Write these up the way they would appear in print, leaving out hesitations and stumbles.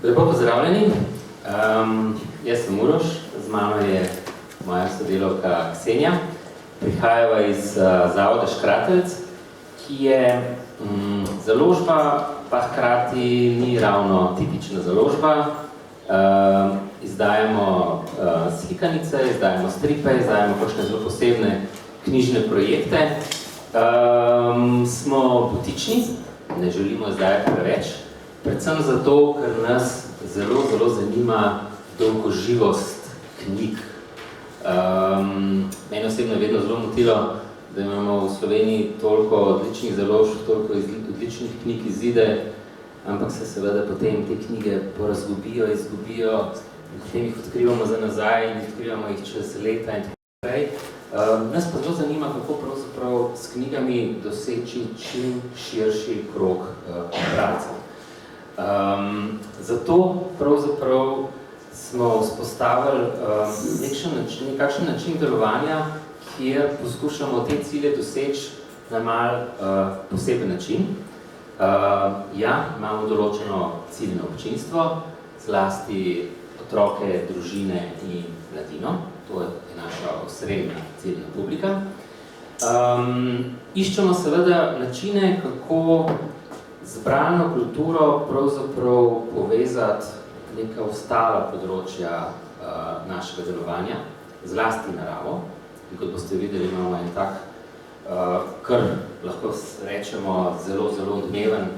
Lepo pozdravljeni. Jaz sem Uroš, z mano je moja sodelavka Ksenija. Prihajava iz Zavoda Škratelc, ki je založba, pa hkrati ni ravno tipična založba. Izdajamo slikanice, izdajamo stripe, izdajamo kakšne zelo posebne knjižne projekte. Smo butični, ne želimo izdajati preveč, predvsem zato, ker nas zelo zanima dolgoživost knjig. Mene osebno je vedno zelo motilo, da imamo v Sloveniji toliko odličnih založb, toliko odličnih knjig izide, ampak se seveda potem te knjige porazgubijo, izgubijo, in potem jih odkrivamo za nazaj in odkrivamo jih čez leta in tako naprej. Nas pa zelo zanima, kako pravzaprav s knjigami doseči čim širši krog bralcev. Zato pravzaprav smo vzpostavili nekakšen način delovanja, kjer poskušamo te cilje doseči na mal poseben način. Imamo določeno ciljno občinstvo, zlasti otroke, družine in mladino. To je naša osrednja ciljna publika. Iščemo seveda načine, kako z bralno kulturo pravzaprav povezati neka ostala področja našega delovanja, zlasti naravo. In kot boste videli, imamo en tak, kar lahko rečemo, zelo odmeven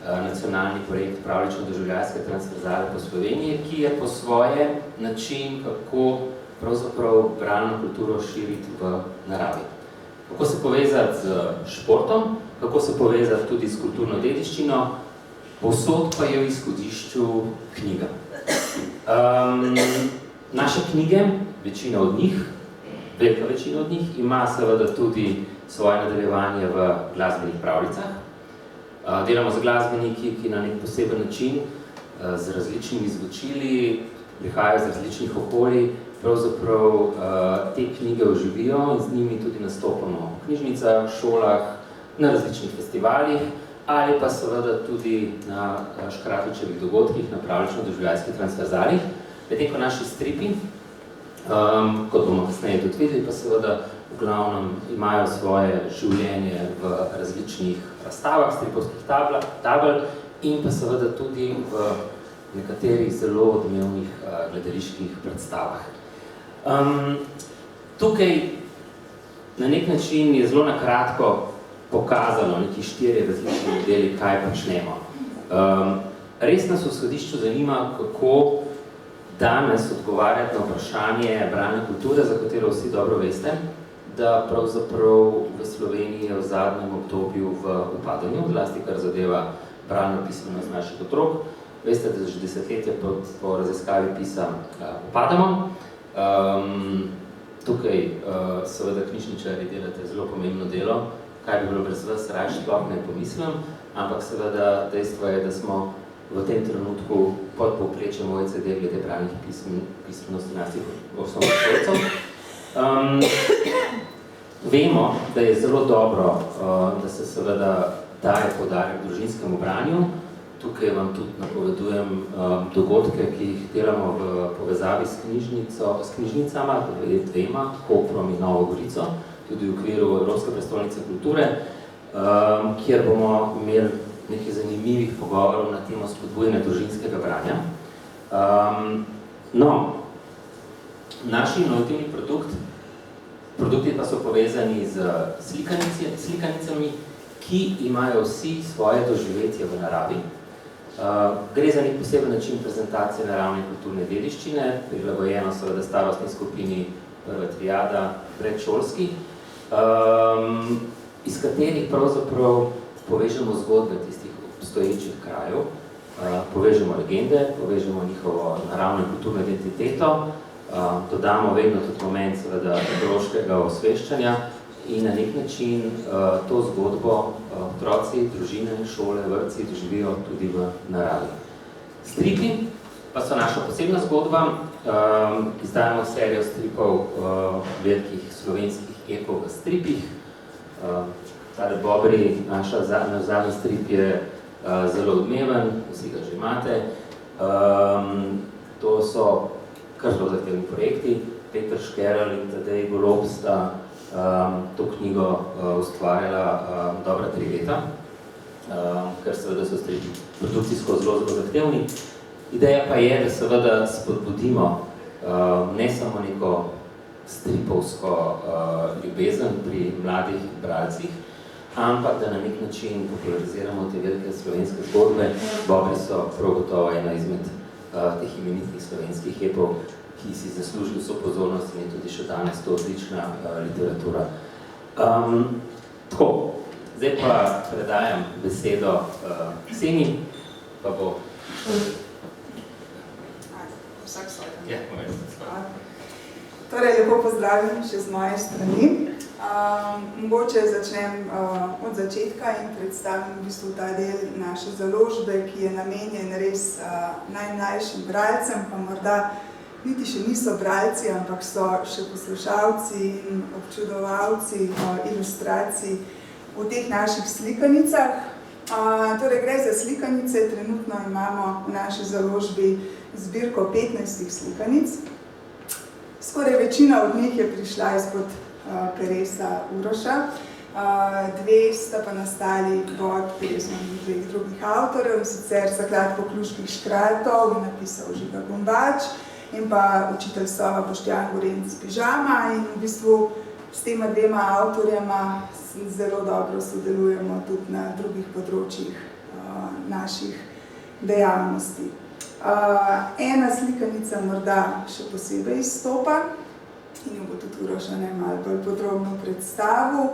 nacionalni projekt pravlično-doživljajske transverzale po Sloveniji, ki je po svoje način, kako pravzaprav bralno kulturo širiti v naravi. Kako se povezati z športom, kako se povezati tudi s kulturno dediščino, povsod pa je v izhodišču knjiga. Naše knjige, večina od njih, velika večina od njih, ima seveda tudi svoje nadaljevanje v glasbenih pravljicah. Delamo z glasbeniki, ki na nek poseben način, z različnimi zvočili, prihajajo z različnih okolij, pravzaprav te knjige oživijo in z njimi tudi nastopamo v knjižnicah, šolah, na različnih festivalih ali pa seveda tudi na Škratočevih dogodkih, na pravlično-doživljajskih transverzalih. Medtem ko naši stripi, kot bomo kasneje tudi videli, pa seveda v glavnem imajo svoje življenje v različnih razstavah, stripovskih tabel in pa seveda tudi v nekaterih zelo odmevnih gledaliških predstavah. Tukaj na nek način je zelo na kratko pokazano neki 4 različni modeli, kaj počnemo. Res nas v izhodišču zanima, kako danes odgovarjati na vprašanje bralne kulture, za katero vsi dobro veste, da pravzaprav v Sloveniji je v zadnjem obdobju v upadanju, zlasti kar zadeva bralno pismenost naših otrok. Veste, da že desetletje po raziskavi PISA upadamo. Tukaj seveda knjižničarji delate zelo pomembno delo, kaj bi bilo brez vas, raje sploh ne pomislim, ampak seveda dejstvo je, da smo v tem trenutku pod povprečjem OECD glede bralnih pismenosti naših osnovnošolcev. Vemo, da je zelo dobro, da se seveda daje poudarek družinskemu branju. Tukaj vam tudi napovedujem dogodke, ki jih delamo v povezavi s knjižnicama, dvema, Koprom in Novo Gorico, tudi v okviru Evropske prestolnice kulture, kjer bomo imeli nekaj zanimivih pogovorov na temo spodbujanja družinskega branja. Naši inovativni produkti pa so povezani z slikanicami, ki imajo vsi svoje doživetje v naravi. Gre za nek poseben način prezentacije naravne kulturne dediščine, prilagojeno seveda starostni skupini prva triada, predšolski, iz katerih pravzaprav povežemo zgodbe tistih obstoječih krajev, povežemo legende, povežemo njihovo naravno in kulturno identiteto, dodamo vedno tudi moment seveda ekološkega osveščanja in na nek način to zgodbo otroci, družine, šole, vrtci doživijo tudi v naravi. Stripi pa so naša posebna zgodba. Izdajamo serijo stripov velikih slovenskih epov v stripih. Tale Bobri, naš zadnji strip je zelo odmeven, vsi ga že imate. To so kar zelo zahtevni projekti. Peter Škerl in Tadej Golob sta to knjigo ustvarjala dobra 3 leta, ker seveda so produkcijsko zelo zahtevni. Ideja pa je, da seveda spodbudimo ne samo neko stripovsko ljubezen pri mladih bralcih, ampak da na nek način populariziramo te velike slovenske zgodbe. Bobri so prav gotovo ena izmed teh imenitnih slovenskih epov, ki si zasluži vso pozornost in je tudi še danes to odlična literatura. Tako, zdaj pa predajam besedo Kseni, pa bo... Vsak svoj. Ja, Torej, lepo pozdravljam še z moje strani. Mogoče začnem od začetka in predstavim v bistvu ta del naše založbe, ki je namenjen res najmlajšim bralcem, pa morda niti še niso bralci, ampak so še poslušalci in občudovalci ilustracij v teh naših slikanicah. Torej, gre za slikanice, trenutno imamo v naši založbi zbirko 15 slikanic. Skoraj večina od njih je prišla izpod Peresa Uroša. 2 sta pa nastali pod pesmom 2 drugih avtorjev, sicer Zaklad pokluških škratov in napisal Žiga Gombač in pa učitelj slova Boštjan Gorenc Pižama in v bistvu s tema 2 avtorjema zelo dobro sodelujemo tudi na drugih področjih naših dejavnosti. Ena slikanica morda še posebej izstopa in jo bo tudi Uroša malo bolj podrobno predstavil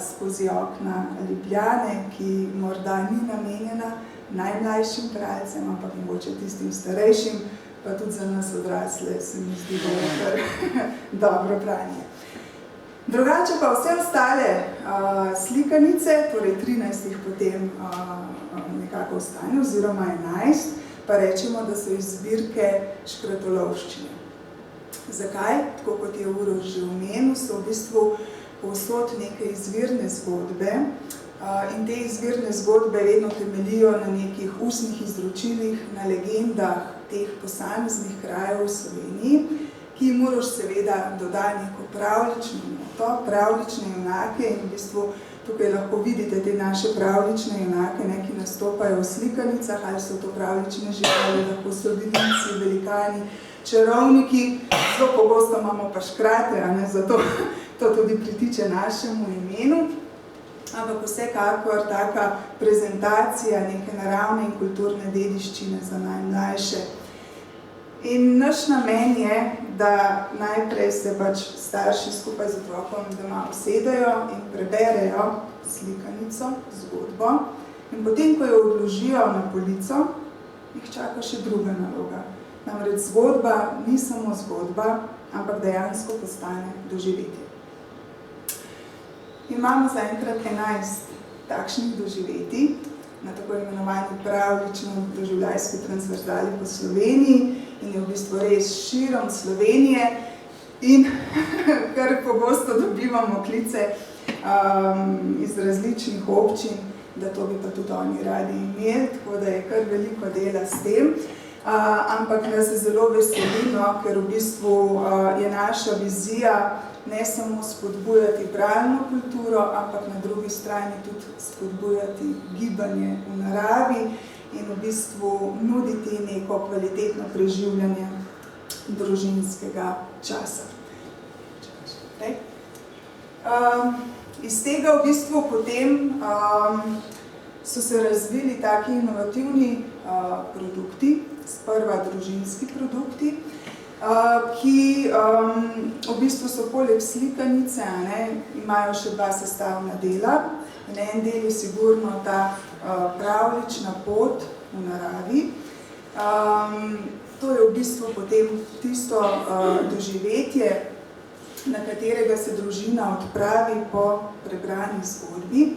skozi okna Ljubljane, ki morda ni namenjena najmlajšim bralcem, ampak mogoče tistim starejšim, pa tudi za nas odrasle se mi zdi, da je kar dobro branje. Drugače pa vse ostale slikanice, torej 13 jih potem nekako ostane, oziroma 11, pa rečemo, da so iz zbirke škratolovščine. Zakaj? Tako kot je Uroš že omenil, so v bistvu povsod neke izvirne zgodbe in te izvirne zgodbe vedno temeljijo na nekih ustnih izročilih, na legendah teh posameznih krajev v Sloveniji, ki jim Uroš seveda doda neko pravljično noto, pravljične junake in v bistvu tukaj lahko vidite te naše pravljične junake, ki nastopajo v slikanicah, ali so to pravljične živali, lahko so vidinci, velikani, čarovniki, zelo pogosto imamo pa škrate, zato to tudi pritiče našemu imenu, ampak vsekakor taka prezentacija neke naravne in kulturne dediščine za najmlajše. In naš namen je, da najprej se starši skupaj z otrokom doma usedejo in preberejo slikanico, zgodbo in potem, ko jo odložijo na polico, jih čaka še druga naloga. Namreč zgodba ni samo zgodba, ampak dejansko postane doživetje. Imamo zaenkrat 11 takšnih doživetij na tako imenovani pravljično doživljajski transverzali po Sloveniji in je v bistvu res širom Slovenije in kar pogosto dobivamo klice iz različnih občin, da to bi pa tudi oni radi imeli, tako da je kar veliko dela s tem. Ampak nas zelo veselimo, ker v bistvu je naša vizija ne samo spodbujati bralno kulturo, ampak na drugi strani tudi spodbujati gibanje v naravi in v bistvu nuditi neko kvalitetno preživljanje družinskega časa. Iz tega v bistvu potem so se razvili taki inovativni produkti, sprva družinski produkti, ki v bistvu so poleg slikanice, imajo še 2 sestavna dela. In en del je sigurno ta pravljična pot v naravi. To je v bistvu potem tisto doživetje, na katerega se družina odpravi po prebrani zgodbi.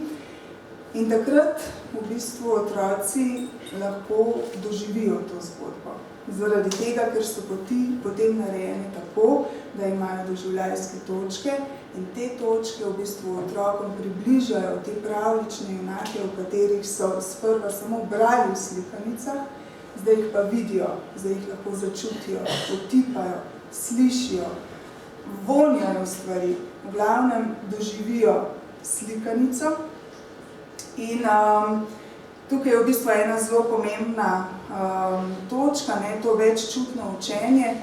In takrat v bistvu otroci lahko doživijo to zgodbo. Zaradi tega, ker so poti potem narejene tako, da imajo doživljajske točke in te točke v bistvu otrokom približajo te pravljične junake, v katerih so sprva samo brali v slikanicah, zdaj jih pa vidijo, zdaj jih lahko začutijo, potipajo, slišijo, vonjajo stvari, v glavnem doživijo slikanico. In tukaj je v bistvu ena zelo pomembna točka, to veččutno učenje,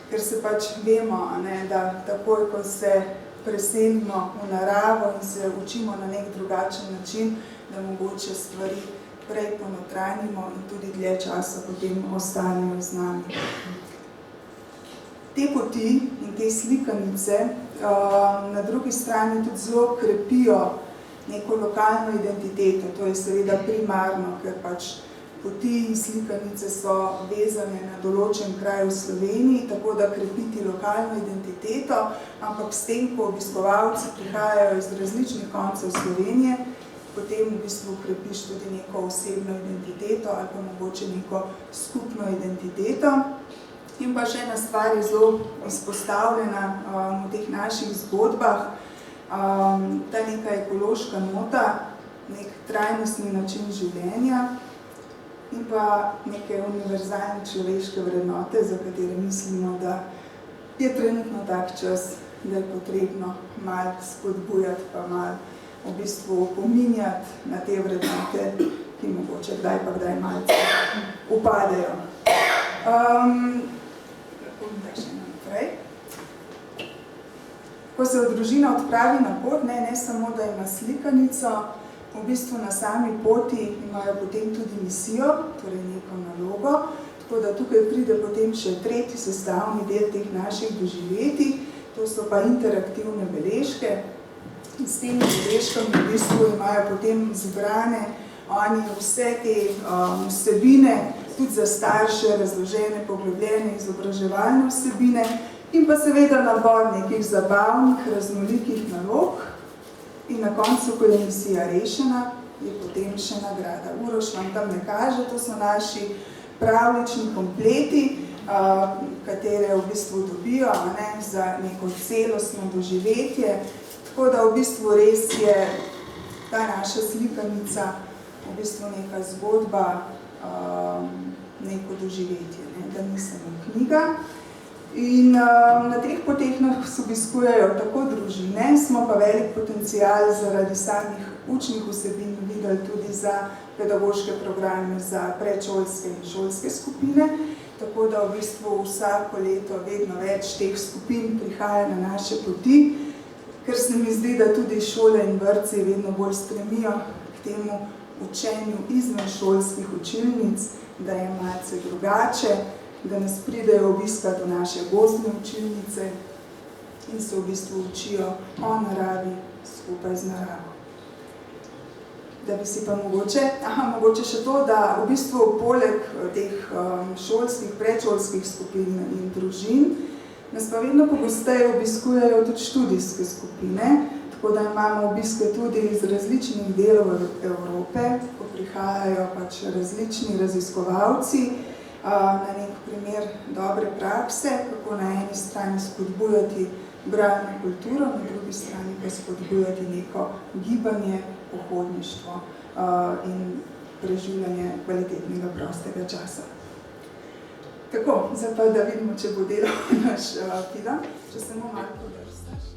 ker se pač vemo, da takoj, ko se preselimo v naravo in se učimo na nek drugačen način, da mogoče stvari prej ponotranjimo in tudi dlje časa potem ostanejo z nami. Te poti in te slikanice na drugi strani tudi zelo krepijo neko lokalno identiteto. To je seveda primarno, ker pač poti in slikanice so vezane na določen kraj v Sloveniji, tako da krepiti lokalno identiteto, ampak s tem, ko obiskovalci prihajajo iz različnih koncev Slovenije, potem v bistvu krepiš tudi neko osebno identiteto ali pa mogoče neko skupno identiteto. In pa še ena stvar je zelo izpostavljena v teh naših zgodbah, ta neka ekološka nota, nek trajnostni način življenja in pa neke univerzalne človeške vrednote, za katere mislimo, da je trenutno tak čas, da je potrebno malo spodbujati, pa malo v bistvu opominjati na te vrednote, ki mogoče kdaj malce upadejo. Ko se družina odpravi na pot, ne samo, da ima slikanico, v bistvu na sami poti imajo potem tudi misijo, torej neko nalogo, tako da tukaj pride potem še tretji sestavni del teh naših doživetij, to so pa interaktivne beležke. In s temi beležkami v bistvu imajo potem zbrane oni vse te vsebine, tudi za starše, razložene, poglobljene, izobraževalne vsebine in pa seveda nabor nekih zabavnih, raznolikih nalog. In na koncu, ko je misija rešena, je potem še nagrada. Uroš vam tam ne kaže, to so naši pravlični kompleti, katere v bistvu dobijo za neko celostno doživetje. Tako da v bistvu res je ta naša slikanica v bistvu neka zgodba, neko doživetje, da ni samo knjiga. In na teh poteh nas obiskujejo tako družine, smo pa velik potencial zaradi samih učnih vsebin videli tudi za pedagoške programe, za predšolske in šolske skupine, tako da v bistvu vsako leto vedno več teh skupin prihaja na naše poti, ker se mi zdi, da tudi šole in vrtci vedno bolj stremijo k temu učenju izven šolskih učilnic, da je malce drugače, da nas pridejo obiskat v naše gozdne učilnice in se v bistvu učijo o naravi skupaj z naravo. Da bi si pa mogoče še to, da v bistvu poleg teh šolskih, predšolskih skupin in družin nas pa vedno pogosteje obiskujejo tudi študijske skupine, tako da imamo obiske tudi iz različnih delov Evrope, ko prihajajo pač različni raziskovalci, na nek primer dobre prakse, kako na eni strani spodbujati bralno kulturo, na drugi strani pa spodbujati neko gibanje, pohodništvo in preživljanje kvalitetnega prostega časa. Tako, zdaj pa da vidimo, če bo delal naš film, če samo malo podrstaš.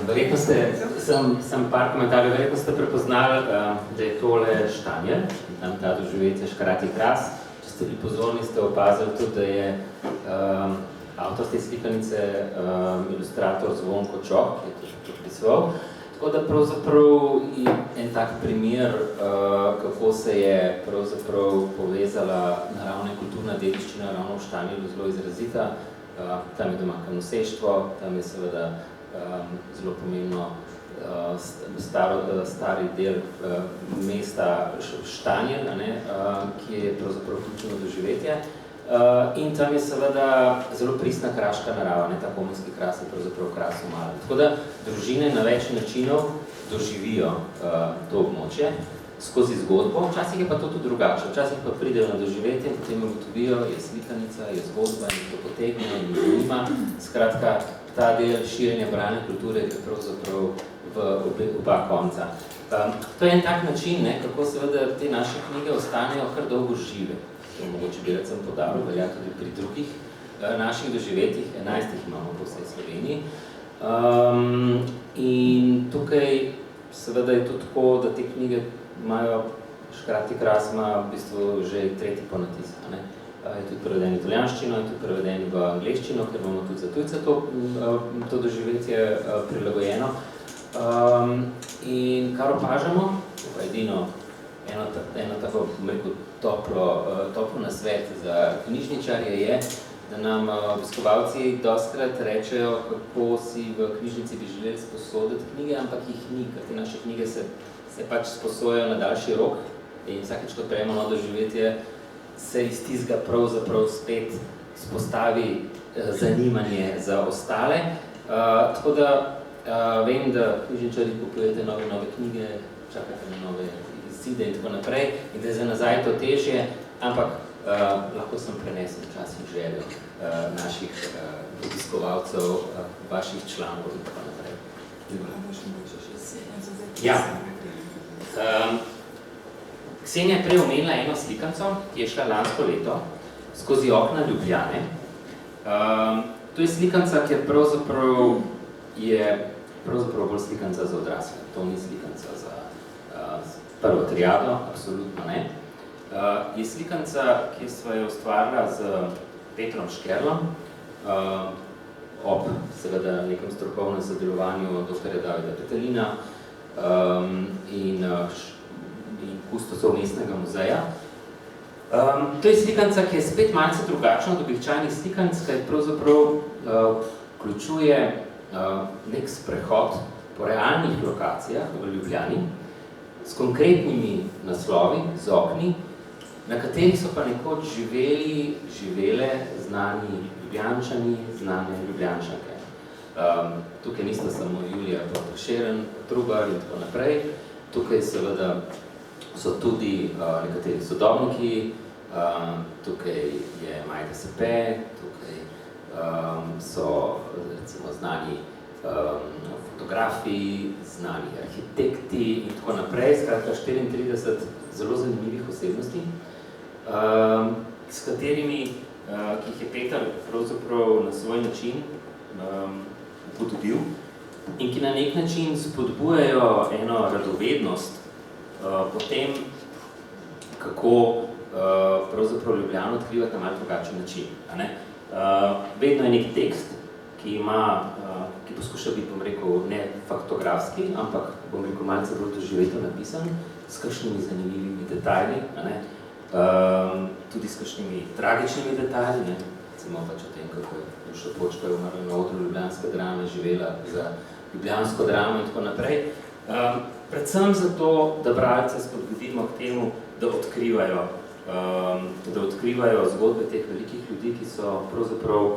Verjetno sem par komentarjev, verjetno ste prepoznali, da je tole Štanjel, tam ta doživetje Škrati kras. Če ste bili pozorni, ste opazili tudi, da je avtor te slikanice, ilustrator Zvonko Čok, ki je to podpisoval. Tako da pravzaprav je en tak primer, kako se je pravzaprav povezala naravna in kulturna dediščina ravno v Štanjelu zelo izrazita. Tam je doma kanoseštvo, tam je seveda zelo pomembno stari del mesta Štanjel, ki je pravzaprav kulturno doživetje. In tam je seveda zelo pristna kraška narava, ta komenski kras je pravzaprav kras v malem. Tako da družine na več načinov doživijo to območje skozi zgodbo, včasih je pa to tudi drugače. Včasih pa pridejo na doživetje in potem ugotovijo, je slikanica, je zgodba in to potegne in zanima. Skratka, ta del širjenja bralne kulture je pravzaprav v oba konca. To je en tak način, kako seveda te naše knjige ostanejo kar dolgo žive. To mogoče bi rad sem podaril, velja tudi pri drugih naših doživetjih, 11 imamo po vsej Sloveniji. In tukaj seveda je to tako, da te knjige imajo, Škrati kras ima v bistvu že tretji ponatis. Je tudi preveden v italijanščino, je tudi preveden v angleščino, ker imamo tudi za tujce to doživetje prilagojeno. In kar opažamo, edino eno tako, rekel, toplo nasvet za knjižničarje je, da nam obiskovalci dostikrat rečejo, kako si v knjižnici bi želeli sposoditi knjige, ampak jih ni, ker te naše knjige se pač sposojajo na daljši rok in vsakeč, ko prejemo novo doživetje, se iz tistega pravzaprav spet spostavi zanimanje za ostale. Tako da vem, da knjižničarji kupujete nove knjige, čakate na nove izide in tako naprej, in da je za nazaj to težje, ampak lahko sem prenesel včasih željo naših obiskovalcev, vaših članov in tako naprej. Ja. Ksenija je prej omenila eno slikanco, ki je šla lansko leto skozi okna Ljubljane. To je slikanca, ki je pravzaprav bolj slikanca za odrasle. To ni slikanca za prvo triado, absolutno ne. Je slikanca, ki sva jo ustvarila z Petrom Škerlom, ob seveda nekem strokovnem sodelovanju dr. Davida Petelina in kustosov mestnega muzeja. To je slikanca, ki je spet malce drugačna od običajnih slikanc, kaj pravzaprav vključuje nek sprehod po realnih lokacijah v Ljubljani s konkretnimi naslovi, z okni, na katerih so pa nekoč živele znani Ljubljančani, znane Ljubljančanke. Tukaj nista samo Julija Prešeren, Trubar in tako naprej. Tukaj seveda so tudi nekateri sodobniki, tukaj je Majda Sepe, tukaj so recimo znani fotografi, znani arhitekti in tako naprej. Skratka 34 zelo zanimivih osebnosti, s katerimi, ki jih je Peter pravzaprav na svoj način upodobil in ki na nek način spodbujajo eno radovednost po tem, kako pravzaprav Ljubljano odkrivati na malo drugačen način. Vedno je nek tekst, ki poskuša biti, bom rekel, ne faktografski, ampak, bom rekel, malce bolj doživeto napisan, s kakšnimi zanimivimi detajli, tudi s kakšnimi tragičnimi detajli, recimo pač o tem, kako je Nuša Počka umrla na odru ljubljanske drame, živela za ljubljansko dramo in tako naprej. Predvsem zato, da bralce spodbudimo k temu, da odkrivajo zgodbe teh velikih ljudi, ki so pravzaprav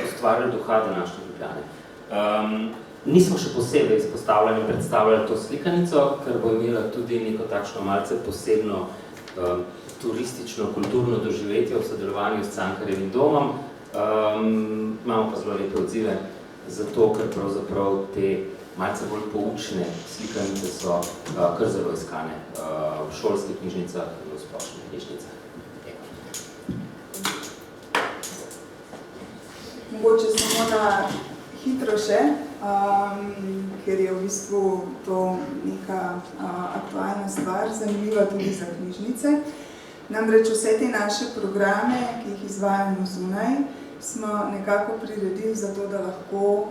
ustvarjali duha današnje Ljubljane. Nismo še posebej izpostavljali in predstavljali to slikanico, ker bo imela tudi neko takšno malce posebno turistično, kulturno doživetje v sodelovanju s Cankarjevim domom. Imamo pa zelo lepe odzive, zato ker pravzaprav te malce bolj poučne slikanice so kar zelo iskane v šolskih knjižnicah in v splošnih knjižnicah. Mogoče samo na hitro še. bistvu to neka aktualna stvar, zanimiva tudi za knjižnice. Namreč vse te naše programe, ki jih izvajamo zunaj, smo nekako priredili za to, da lahko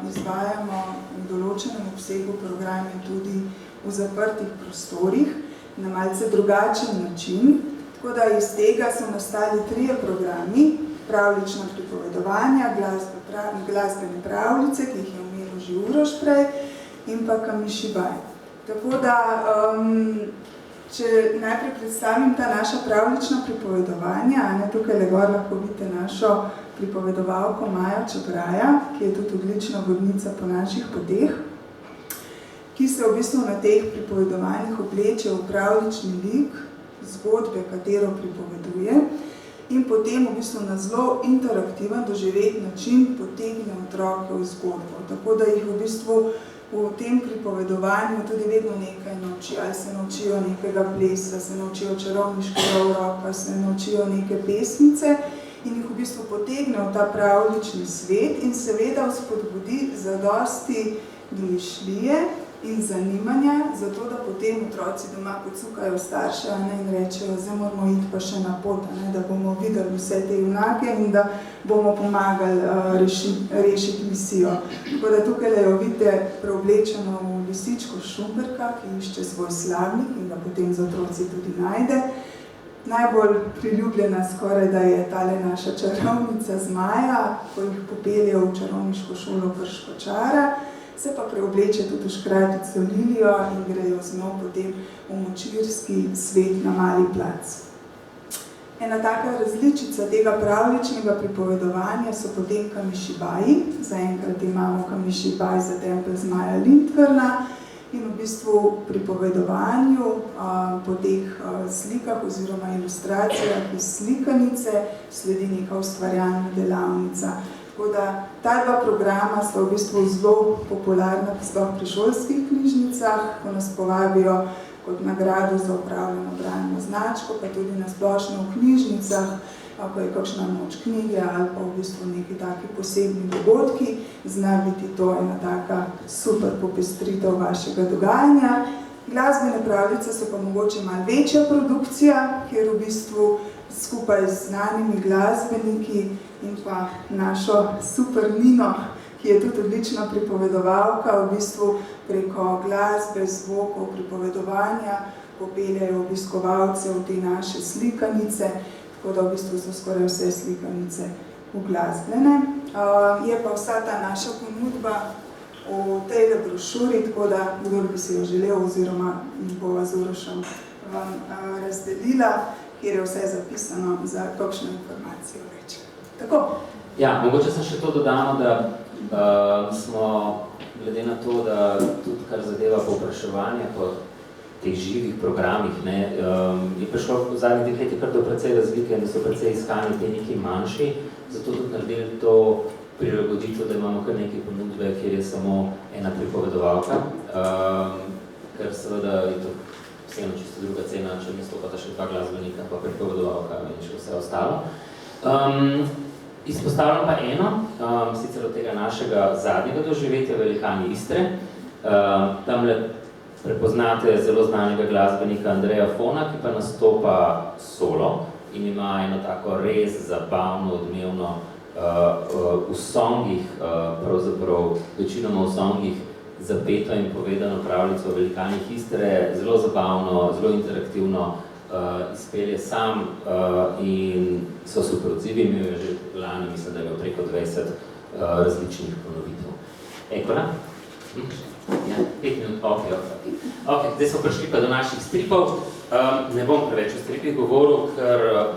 izvajamo v določenem obsegu programe tudi v zaprtih prostorih na malce drugačen način. Tako da iz tega so nastali 3 programi, pravlična pripovedovanja, glasbene pravljice, ki jih je omenil že Uroš prej, in pa Kamišibaj. Tako da, če najprej predstavim ta naša pravlična pripovedovanja, tukaj le gor lahko vidite našo pripovedovalko Majo Čebraja, ki je tudi odlična vodnica po naših poteh, ki se v bistvu na teh pripovedovanjih obleče v pravlični lik, zgodbe, katero pripoveduje, in potem v bistvu na zelo interaktiven, doživet način potegne otroke v zgodbo. Tako da jih v bistvu v tem pripovedovanju tudi vedno nekaj nauči. Ali se naučijo nekega plesa, se naučijo čarovniškega uroka, se naučijo neke pesmice in jih v bistvu potegne v ta pravlični svet in seveda vzpodbudi zadosti domišljije in zanimanja, zato da potem otroci doma pocukajo starše in rečejo, zdaj moramo iti pa še na pot, da bomo videli vse te junake in da bomo pomagali rešiti misijo. Tako da tukaj jo vidite preoblečeno v lisičko Šumberka, ki išče svoj slavnik in ga potem z otroci tudi najde. Najbolj priljubljena skoraj, da je tale naša čarovnica Zmaja, ko jih popelje v čarovniško šolo Krško čara, se pa preobleče tudi v škratico Lilijo in grejo z njo potem v močvirski svet na Mali plac. Ena taka različica tega pravličnega pripovedovanja so potem Kamišibaji. Zaenkrat imamo Kamišibaj za tempelj Zmaja Lindtvrna in v bistvu pripovedovanju po teh slikah oziroma ilustracijah iz slikanice sledi neka ustvarjalna delavnica. Tako da ta 2 programa sta v bistvu zelo popularna pri šolskih knjižnicah, ko nas povabijo kot nagrado za upravljeno bralno značko, pa tudi na splošno v knjižnicah, ko je kakšna noč knjige ali pa v bistvu neki taki posebni dogodki, zna biti to ena taka super popestritev vašega dogajanja. Glasbene pravljice so pa mogoče malo večja produkcija, kjer v bistvu skupaj z znanimi glasbeniki in pa našo super Nino, ki je tudi odlična pripovedovalka, v bistvu preko glasbe, zvokov, pripovedovanja popeljajo obiskovalce v te naše slikanice, tako da v bistvu so skoraj vse slikanice uglasbene. Je pa vsa ta naša ponudba v tej brošuri, tako da kdor bi si jo želel oziroma bova z Urošem vam razdelila, kjer je vse zapisano za kakšno informacijo več. Tako. Ja, mogoče sem še to dodano, da smo, glede na to, da tudi kar zadeva povpraševanje po teh živih programih, je prišlo v zadnjih 2 letih kar do precej razlike in da so precej iskani te neki manjši, zato tudi naredili to prilagoditev, da imamo kar nekaj ponudbe, kjer je samo ena pripovedovalka, ker seveda je to vseeno čisto druga cena, če nastopata še 2 glasbenika, pa pripovedovalka in še vse ostalo. Izpostavljam pa eno, sicer od tega našega zadnjega doživetja Velikani Istre. Tamle prepoznate zelo znanega glasbenika Andreja Fona, ki pa nastopa solo in ima eno tako res zabavno, odmevno v songih, pravzaprav večinoma v songih, zapeto in povedano pravljico o Velikanih Istre, zelo zabavno, zelo interaktivno, izpelje sam in so super odzivi, imel je že lani, mislim, da je imel preko 20 različnih ponovitev. Ekola? Ja, 5 minut, ok, zdaj smo prišli pa do naših stripov. Ne bom preveč o stripih govoril, ker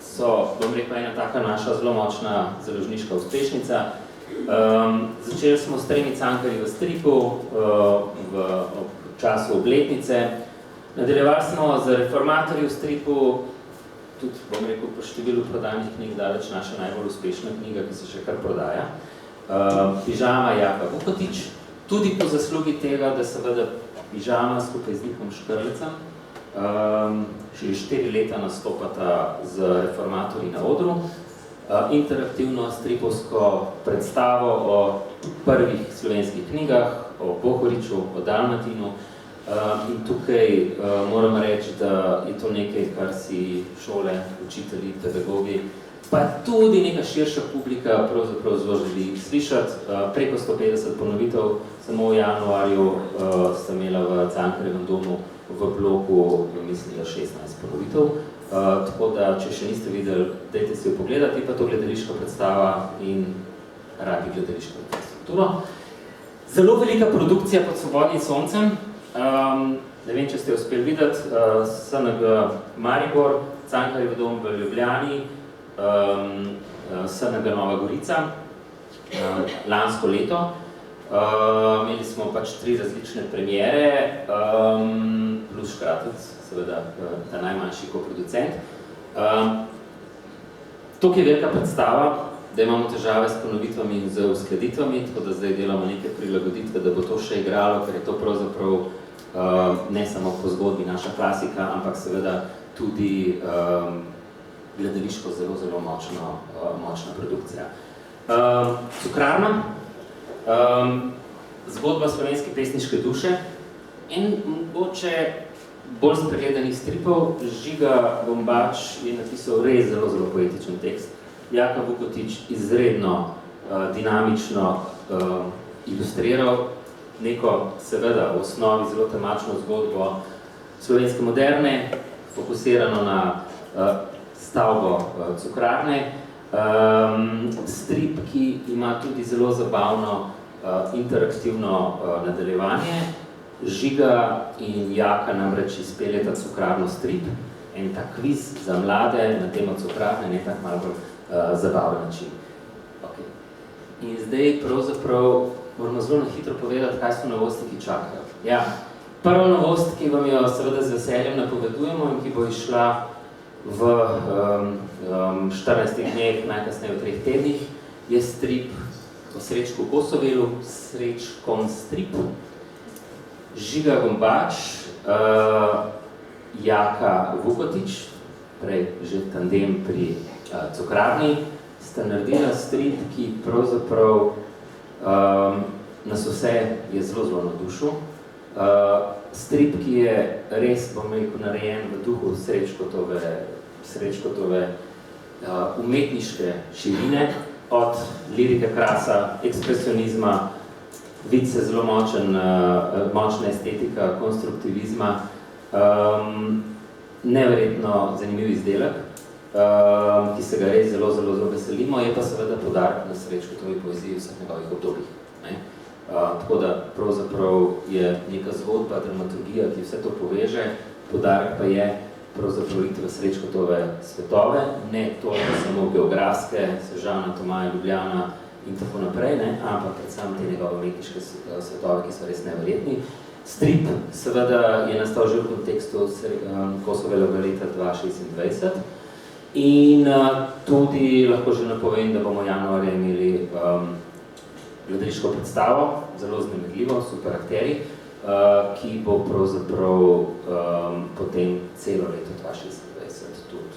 so, bom rekel, ena taka naša zelo močna založniška uspešnica. Začeli smo s 3 cankarji v stripu v času obletnice. Nadaljevali smo z reformatorji v stripu, tudi, bom rekel, po številu prodanih knjig daleč naša najbolj uspešna knjiga, ki se še kar prodaja. Pižama Jaka Vukotič, tudi po zaslugi tega, da seveda Pižama skupaj z Nikom Škrlecem že 4 leta nastopata z reformatorji na odru. Interaktivno stripovsko predstavo o prvih slovenskih knjigah, o Bohoriču, o Dalmatinu. In tukaj moram reči, da je to nekaj, kar si šole, učitelji, pedagogi, pa tudi neka širša publika pravzaprav zelo želi slišati. Preko 150 ponovitev, samo v januarju sta imela v Cankarjevem domu v bloku, mislim, 16 ponovitev. Tako da, če še niste videli, dajte si jo pogledati, pa to gledališka predstava in radi gledališko infrastrukturo. Zelo velika produkcija Pod svobodnim soncem. Ne vem, če ste jo uspeli videti, SNG Maribor, Cankarjev dom v Ljubljani, SNG Nova Gorica, lansko leto. Imeli smo pač 3 različne premiere, plus Škratec, seveda ta najmanjši koproducent. Tukaj je velika predstava, da imamo težave s ponovitvami in z uskladitvami, tako da zdaj delamo neke prilagoditve, da bo to še igralo, ker je to pravzaprav ne samo po zgodbi naša klasika, ampak seveda tudi gledališko zelo, zelo močna produkcija. Cukrarna, zgodba slovenske pesniške duše in mogoče bolj spregledanih stripov. Žiga Gombač je napisal res zelo, zelo poetičen tekst. Jaka Vukotić izredno dinamično ilustriral neko, seveda, v osnovi zelo temačno zgodbo slovenske moderne, fokusirano na stavbo cukrarne. Strip, ki ima tudi zelo zabavno interaktivno nadaljevanje. Žiga in Jaka namreč izpeljeta cukrarno strip, en tak kviz za mlade na temo cukrarne, ne tak malo bolj zabaven način. Okay. In zdaj pravzaprav moramo zelo na hitro povedati, kaj so novosti, ki čakajo. Ja, prva novost, ki vam jo seveda z veseljem napovedujemo in ki bo išla v 14 dneh, najkasneje v 3 tednih, je strip o Srečku Kosovelu, Srečkon strip. Žiga Gombač, Jaka Vukotić, prej že tandem pri cukrarni, sta naredila strip, ki pravzaprav nas vse je zelo, zelo navdušil. Strip, ki je res, bom rekel, narejen v duhu Srečkotove umetniške širine, od lirike krasa, ekspresionizma, vice zelo močna estetika, konstruktivizma, neverjetno zanimiv izdelek, ki se ga res zelo, zelo, zelo veselimo, je pa seveda poudarek na Srečkotovi poeziji vseh njegovih obdobjih. Tako da pravzaprav je neka zgodba, dramaturgija, ki vse to poveže, poudarek pa je pravzaprav iti v Srečkotove svetove, ne toliko samo geografske, Sežana, Tomaja, Ljubljana in tako naprej, ampak predvsem te njegove umetniške svetove, ki so res neverjetni. Strip seveda je nastal že v kontekstu Kosovelovega leta 2026 in tudi lahko že napovem, da bomo januarja imeli gledališko predstavo, zelo vznemirljivo, super akteri, ki bo pravzaprav potem celo leto 2026 tudi,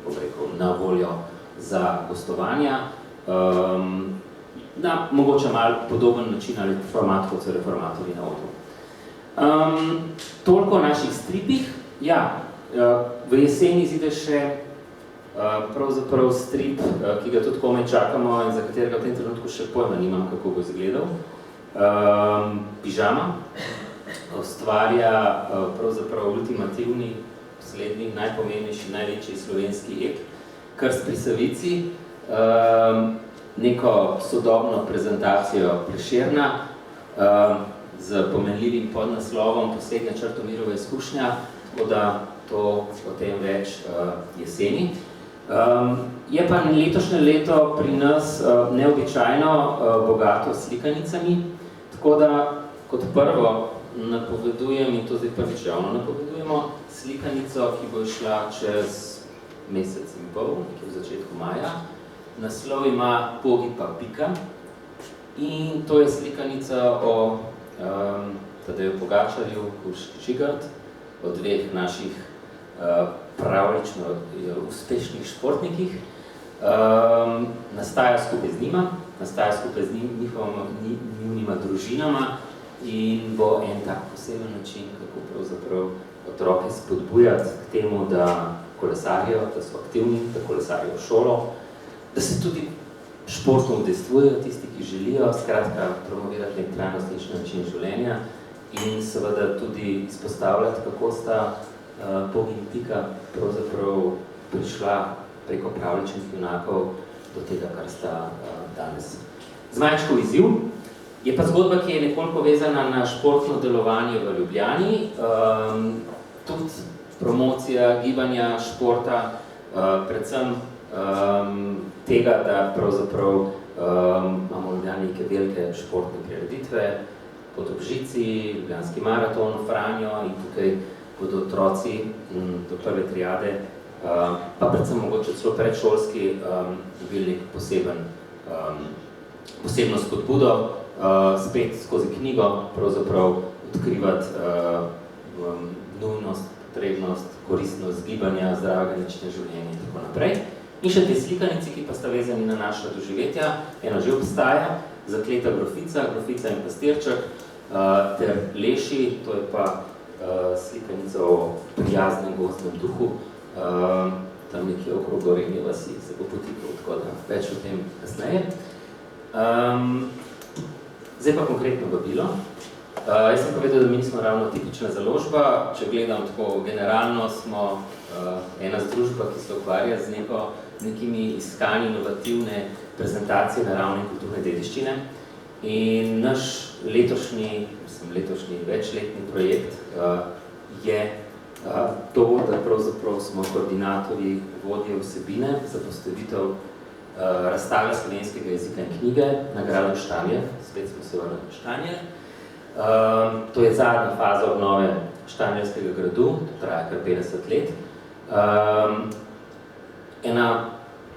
bom rekel, na voljo za gostovanja. Na mogoče malo podoben način ali format, kot so reformatorji na odru. Toliko o naših stripih. Ja, v jeseni izide še pravzaprav strip, ki ga tudi komaj čakamo in za katerega v tem trenutku še pojma nimam, kako bo izgledal. Pižama ustvarja pravzaprav ultimativni, poslednji, najpomembnejši, največji slovenski ep, Krst pri Savici, neko sodobno prezentacijo Prešerna z pomenljivim podnaslovom Poslednja Črtomirova izkušnja, tako da to potem več jeseni. Je pa letošnje leto pri nas neobičajno bogato s slikanicami, tako da kot prvo napovedujem, in to zdaj prvič javno napovedujemo, slikanico, ki bo šla čez mesec in pol, nekje v začetku maja. Naslov ima Pogipa Pika in to je slikanica o Tadeju Pogačarju, Urški Žigart, o dveh naših pravlično uspešnih športnikih. Nastaja skupaj z njima nastaja skupaj z njunima družinama in bo en tak poseben način, kako pravzaprav otroke spodbujati k temu, da kolesarijo, da so aktivni, da kolesarijo v šolo, da se tudi športno udejstvujejo tisti, ki želijo, skratka promovirati nek trajnostnični način življenja in seveda tudi izpostavljati, kako sta Pogi in Pika pravzaprav prišla preko pravljičnih junakov do tega, kar sta danes. Zmajčkov izziv je pa zgodba, ki je nekoliko vezana na športno delovanje v Ljubljani, tudi promocija gibanja, športa, predvsem tega, da pravzaprav imamo v Ljubljani neke velike športne prireditve, Podobžici, Ljubljanski maraton, Franjo in tukaj bodo otroci do prve triade, pa predvsem mogoče celo predšolski, dobili nek posebno spodbudo, spet skozi knjigo pravzaprav odkrivati nujnost, potrebnost, koristnost gibanja, zdravega načina življenja in tako naprej. In še te slikanici, ki pa sta vezani na naša doživetja, ena že obstaja, Zakleta grofica, Grofica in pastirček, ter Leši, to je pa slikanica o prijaznem gozdnem duhu, tam nekje okrog Gorenje vasi se bo potikal, tako da več o tem kasneje. Zdaj pa konkretno vabilo. Jaz sem povedal, da mi nismo ravno tipična založba, če gledam tako generalno, smo ena združba, ki se ukvarja z nekimi iskanji inovativne prezentacije naravne in kulturne dediščine. In naš letošnji večletni projekt je to, da pravzaprav smo koordinatorji vodje vsebine za postavitev razstave slovenskega jezika in knjige na gradu Štanjel, spet smo se vrnili na Štanjel. To je zadnja faza obnove štanjelskega gradu, to traja kar 50 let. Ena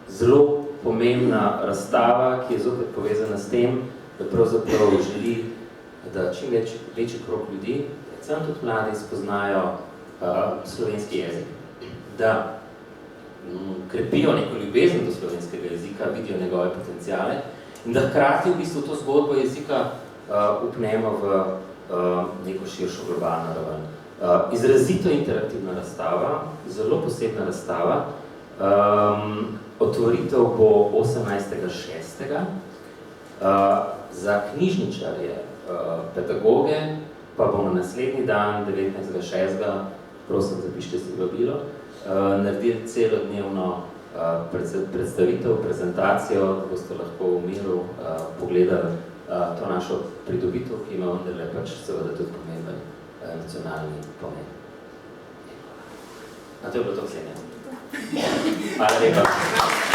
zelo pomembna razstava, ki je zopet povezana s tem, da pravzaprav želi, da čim večji krog ljudi, predvsem tudi mladi, spoznajo slovenski jezik, da krepijo neko ljubezen do slovenskega jezika, vidijo njegove potenciale in da hkrati v bistvu to zgodbo jezika upnemo v neko širšo globalno raven. Izrazito interaktivna razstava, zelo posebna razstava. Otvoritev bo 18.6. Za knjižničarje, pedagoge pa bomo naslednji dan, 19.6. prosim, zapišite si vabilo, naredili celodnevno predstavitev, prezentacijo, da boste lahko v miru pogledali to našo pridobitev, ki ima vendarle pač seveda tudi pomemben nacionalni pomen. A to je bilo to, Ksenja? Hvala lepa.